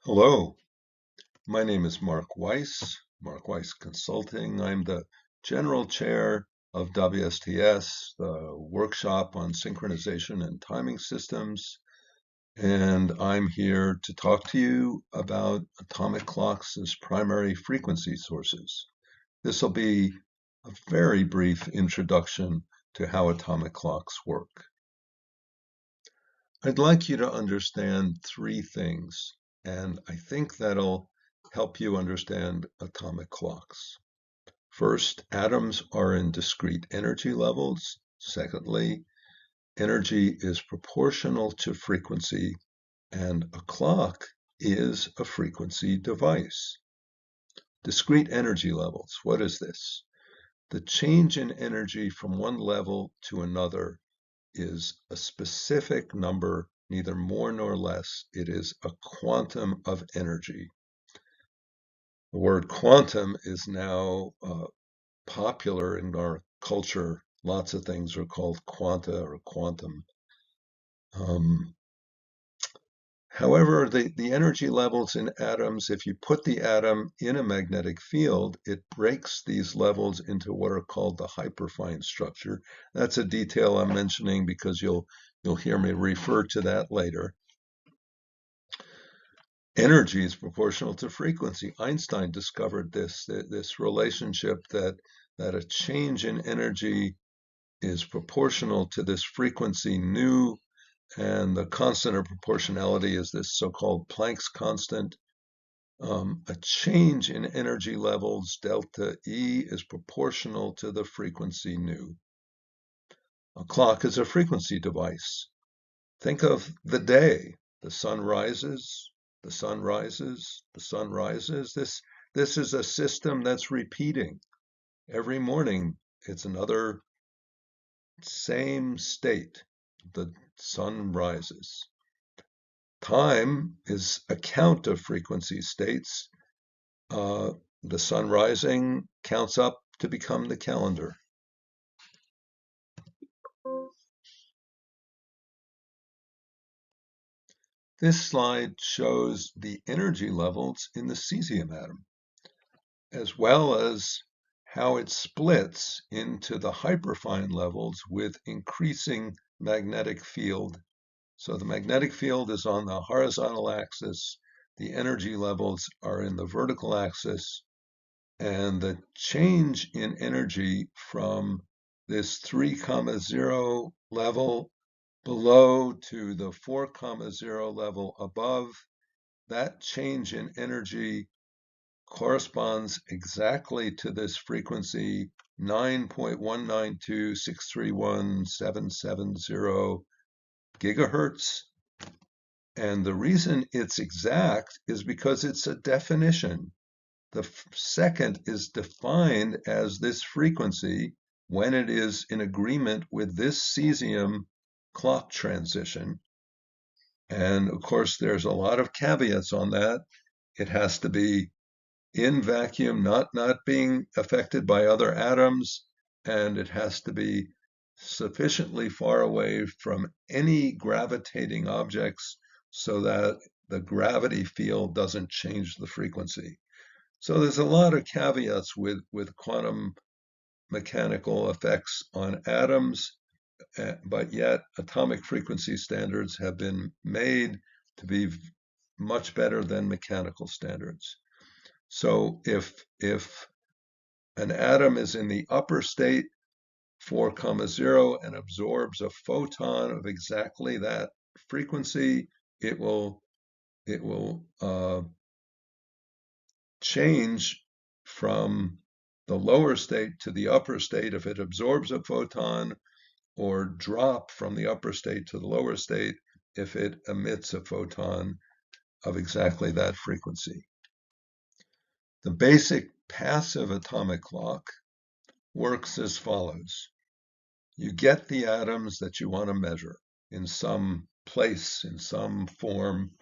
Hello, my name is Marc Weiss, Marc Weiss Consulting. I'm the General Chair of WSTS, the workshop on synchronization and timing systems, and I'm here to talk to you about atomic clocks as primary frequency sources. This will be a very brief introduction to how atomic clocks work. I'd like you to understand three things, and I think that'll help you understand atomic clocks. First, atoms are in discrete energy levels. Secondly, energy is proportional to frequency, and a clock is a frequency device. Discrete energy levels, what is this? The change in energy from one level to another is a specific number, neither more nor less. It is a quantum of energy. The word quantum is now popular in our culture. Lots of things are called quanta or quantum. However, the energy levels in atoms, if you put the atom in a magnetic field, it breaks these levels into what are called the hyperfine structure. That's a detail I'm mentioning because you'll hear me refer to that later. Energy is proportional to frequency. Einstein discovered this relationship that a change in energy is proportional to this frequency nu, and the constant of proportionality is this so-called Planck's constant. A change in energy levels, delta E, is proportional to the frequency nu. A clock is a frequency device. Think of the day. The sun rises, the sun rises, the sun rises. This is a system that's repeating. Every morning, it's another same state. The sun rises. Time is a count of frequency states. The sun rising counts up to become the calendar. This slide shows the energy levels in the cesium atom, as well as how it splits into the hyperfine levels with increasing magnetic field. So the magnetic field is on the horizontal axis, the energy levels are in the vertical axis, and the change in energy from this 3,0 level below to the 4,0 level above, that change in energy corresponds exactly to this frequency 9.192631770 gigahertz. And the reason it's exact is because it's a definition. The second is defined as this frequency when it is in agreement with this cesium clock transition. And of course, there's a lot of caveats on that. It has to be in vacuum, not being affected by other atoms, and it has to be sufficiently far away from any gravitating objects so that the gravity field doesn't change the frequency. So there's a lot of caveats with quantum mechanical effects on atoms, but yet atomic frequency standards have been made to be much better than mechanical standards. So if an atom is in the upper state, 4,0, and absorbs a photon of exactly that frequency, it will change from the lower state to the upper state if it absorbs a photon, or drop from the upper state to the lower state if it emits a photon of exactly that frequency. The basic passive atomic clock works as follows. You get the atoms that you want to measure in some place, in some form.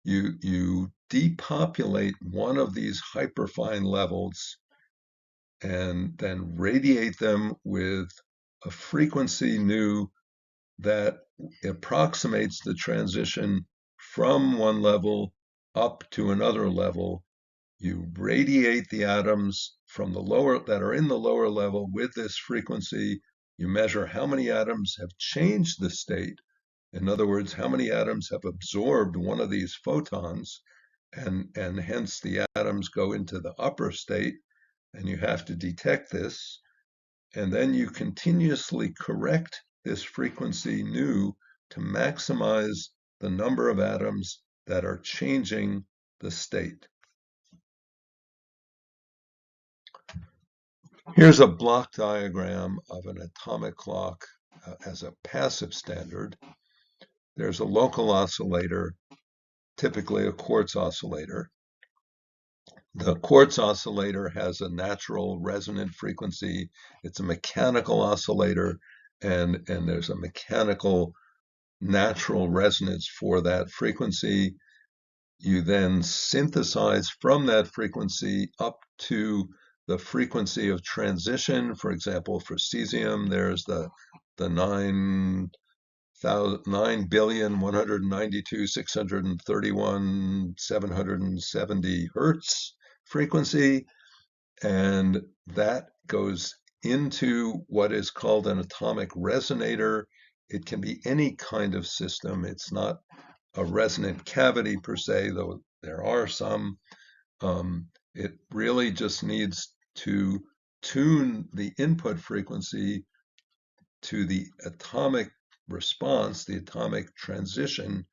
You depopulate one of these hyperfine levels and then radiate them with a frequency nu that approximates the transition from one level up to another level. You radiate the atoms from the lower that are in the lower level with this frequency. You measure how many atoms have changed the state. In other words, how many atoms have absorbed one of these photons, and hence the atoms go into the upper state, and you have to detect this. And then you continuously correct this frequency nu to maximize the number of atoms that are changing the state. Here's a block diagram of an atomic clock as a passive standard. There's a local oscillator, typically a quartz oscillator. The quartz oscillator has a natural resonant frequency. It's a mechanical oscillator, and there's a mechanical natural resonance for that frequency. You then synthesize from that frequency up to the frequency of transition. For example, for cesium, there's the 9,192,631,770 hertz frequency, and that goes into what is called an atomic resonator. It can be any kind of system. It's not a resonant cavity per se, though there are some. It really just needs to tune the input frequency to the atomic response, the atomic transition,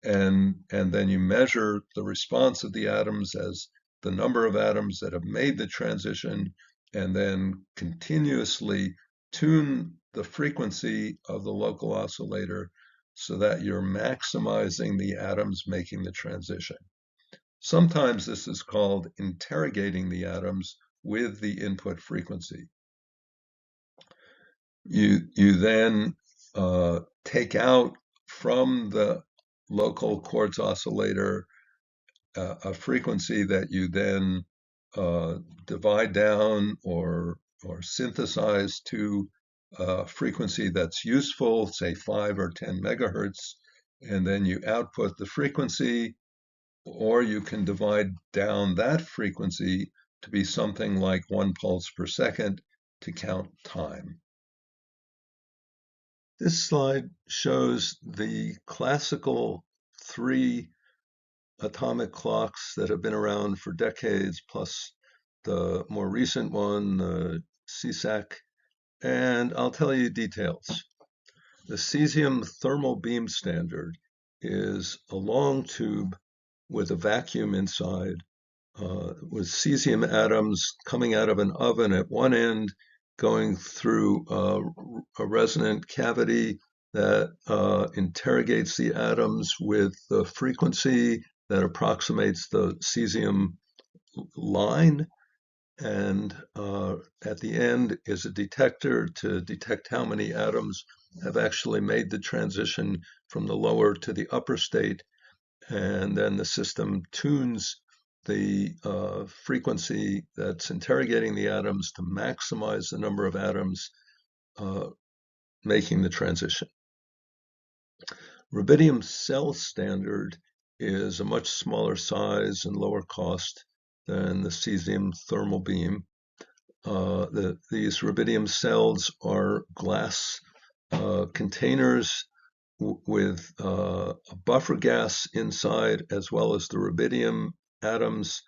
and then you measure the response of the atoms as the number of atoms that have made the transition, and then continuously tune the frequency of the local oscillator so that you're maximizing the atoms making the transition. Sometimes this is called interrogating the atoms with the input frequency. You then take out from the local quartz oscillator a frequency that you then divide down or synthesize to a frequency that's useful, say 5 or 10 megahertz, and then you output the frequency, or you can divide down that frequency to be something like 1 pulse per second to count time. This slide shows the classical 3 atomic clocks that have been around for decades, plus the more recent one, the CSAC, and I'll tell you details. The cesium thermal beam standard is a long tube with a vacuum inside, with cesium atoms coming out of an oven at one end, going through a resonant cavity that interrogates the atoms with the frequency that approximates the cesium line. And at the end is a detector to detect how many atoms have actually made the transition from the lower to the upper state. And then the system tunes the frequency that's interrogating the atoms to maximize the number of atoms making the transition. Rubidium cell standard is a much smaller size and lower cost than the cesium thermal beam. These rubidium cells are glass containers with a buffer gas inside, as well as the rubidium atoms,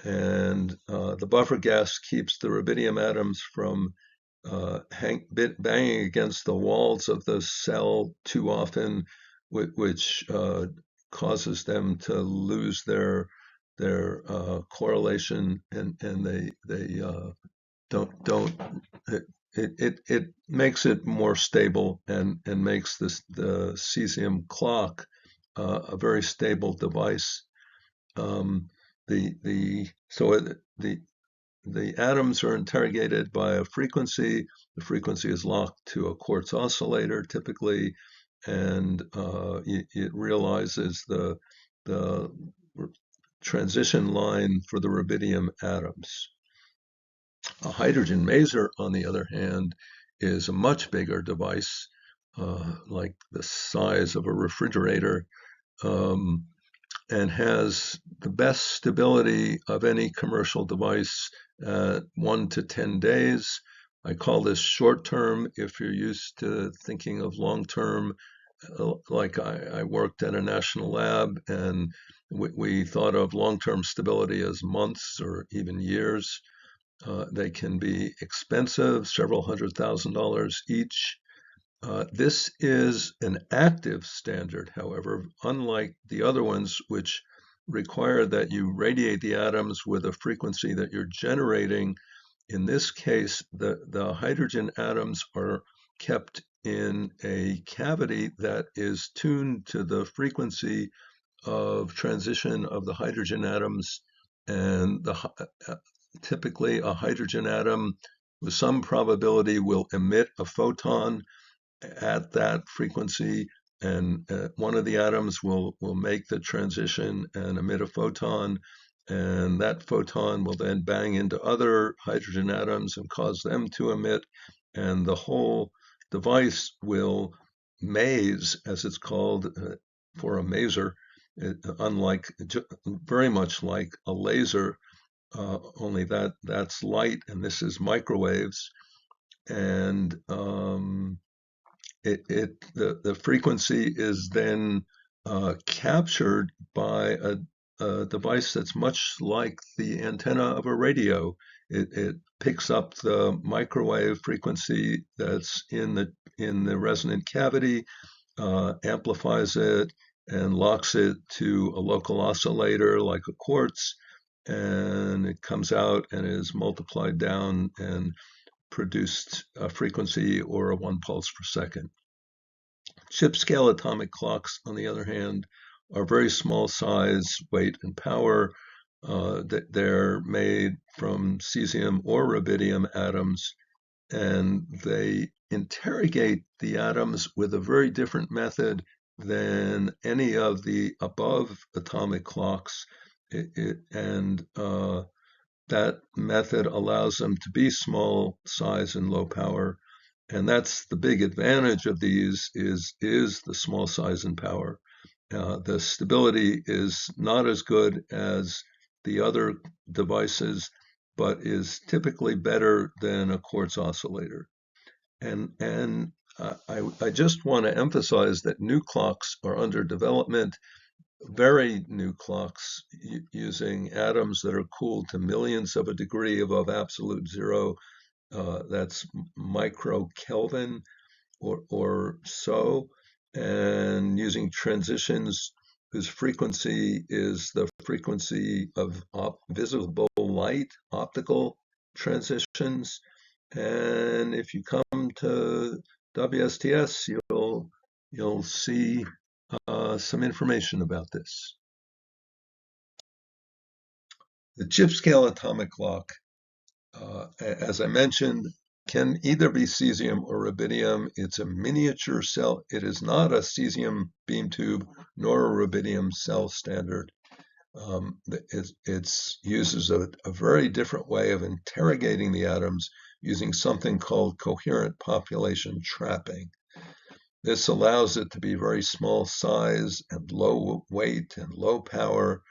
and the buffer gas keeps the rubidium atoms from banging against the walls of the cell too often, which causes them to lose their correlation, and they don't it makes it more stable and makes the cesium clock a very stable device. The atoms are interrogated by a frequency. The frequency is locked to a quartz oscillator typically, and it realizes the transition line for the rubidium atoms. A hydrogen maser, on the other hand, is a much bigger device, like the size of a refrigerator. and has the best stability of any commercial device at 1 to 10 days. I call this short term. If you're used to thinking of long term, like I worked at a national lab, and we thought of long term stability as months or even years. They can be expensive, several $100,000 each. This is an active standard, however, unlike the other ones, which require that you radiate the atoms with a frequency that you're generating. In this case, the hydrogen atoms are kept in a cavity that is tuned to the frequency of transition of the hydrogen atoms, and typically a hydrogen atom with some probability will emit a photon at that frequency, and one of the atoms will make the transition and emit a photon, and that photon will then bang into other hydrogen atoms and cause them to emit, and the whole device will maze, as it's called, for a maser, unlike, very much like a laser, only that's light and this is microwaves. And the frequency is then captured by a device that's much like the antenna of a radio. It picks up the microwave frequency that's in the resonant cavity, amplifies it, and locks it to a local oscillator like a quartz, and it comes out and is multiplied down and produced a frequency or a 1 pulse per second. Chip scale atomic clocks, on the other hand, are very small size, weight, and power. They're made from cesium or rubidium atoms, and they interrogate the atoms with a very different method than any of the above atomic clocks. That method allows them to be small size and low power. And that's the big advantage of these is the small size and power. The stability is not as good as the other devices, but is typically better than a quartz oscillator. And I just want to emphasize that new clocks are under development, very new clocks using atoms that are cooled to millions of a degree above absolute zero. That's microkelvin or so, and using transitions whose frequency is the frequency of visible light, optical transitions. And if you come to WSTS, you'll see some information about this. The chip scale atomic clock, as I mentioned, can either be cesium or rubidium. It's a miniature cell. It is not a cesium beam tube nor a rubidium cell standard. It uses a very different way of interrogating the atoms using something called coherent population trapping. This allows it to be very small size and low weight and low power,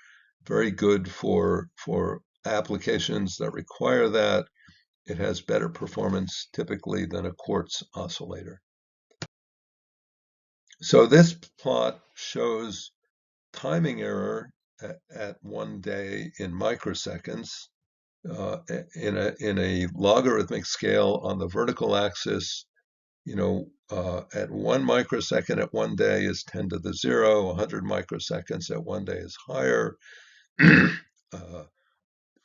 very good for applications that require that. It has better performance typically than a quartz oscillator. So this plot shows timing error at 1 day in microseconds in a logarithmic scale on the vertical axis. At 1 microsecond at 1 day is 10 to the 0. 100 microseconds at 1 day is higher.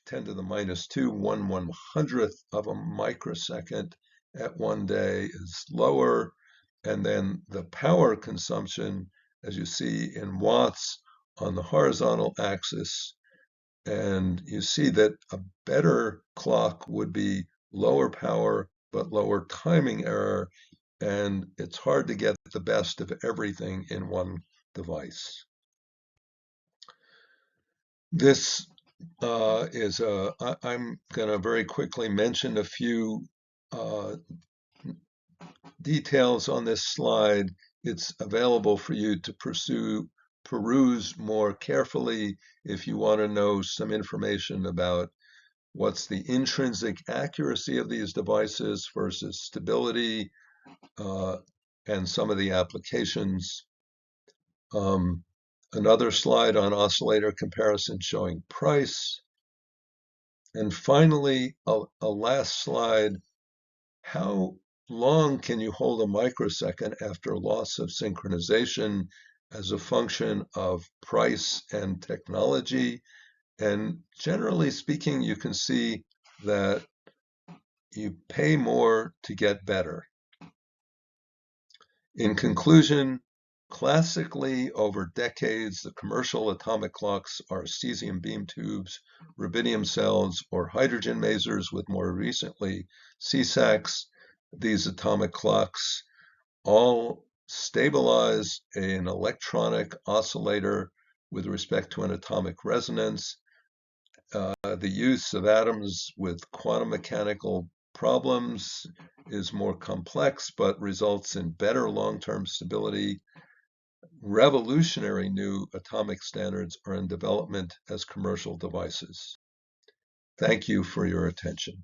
10 to the minus 2, 1/100th of a microsecond at 1 day is lower. And then the power consumption, as you see in watts on the horizontal axis. And you see that a better clock would be lower power, but lower timing error. And it's hard to get the best of everything in one device. This I'm going to very quickly mention a few details on this slide. It's available for you to peruse more carefully if you want to know some information about what's the intrinsic accuracy of these devices versus stability, and some of the applications. Another slide on oscillator comparison showing price. And finally, a last slide. How long can you hold a microsecond after loss of synchronization as a function of price and technology? And generally speaking, you can see that you pay more to get better. In conclusion, classically, over decades, the commercial atomic clocks are cesium beam tubes, rubidium cells, or hydrogen masers, with more recently CSACs. These atomic clocks all stabilize an electronic oscillator with respect to an atomic resonance. The use of atoms with quantum mechanical problems is more complex, but results in better long-term stability. Revolutionary new atomic standards are in development as commercial devices. Thank you for your attention.